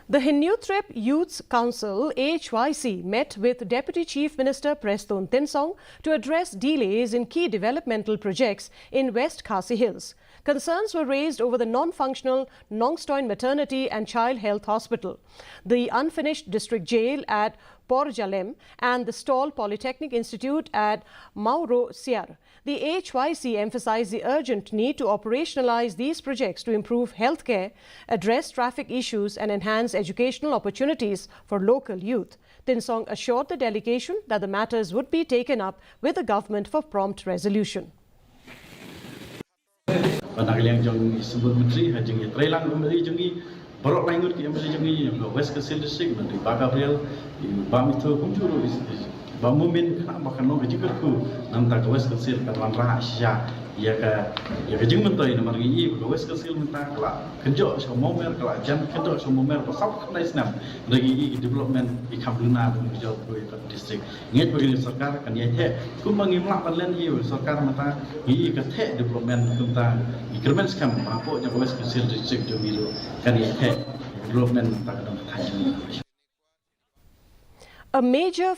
The Hinuthrep Youth Council (AHYC) met with Deputy Chief Minister Preston Tinsong to address delays in key developmental projects in West Khasi Hills. Concerns were raised over the non-functional Nongstoin Maternity and Child Health Hospital, the unfinished district jail at Porjalem and the Stall Polytechnic Institute at Mauro Siar. The AHYC emphasized the urgent need to operationalize these projects to improve healthcare, address traffic issues and enhance educational opportunities for local youth. Tinsong assured the delegation that the matters would be taken up with the government for prompt resolution. Borok langut ki amri jangi West Khasi district menteri Bagabriel bamitho kumjuru bamumin kana bakano jikurku nanta West Khasi kan rah sya ya ka jing mentoi namar gi West Khasi menta kala kenjo so momer kala jan kenjo so momer ko khap nai snam ragi development i khamduna jo ko district nget bagi sarkar kan ye the kum mangi mlak panlen hi sarkar menta gi ka the development kumta i kermen skam apo ja West Khasi district jo milu kan ye the development ta kadang thajung. A major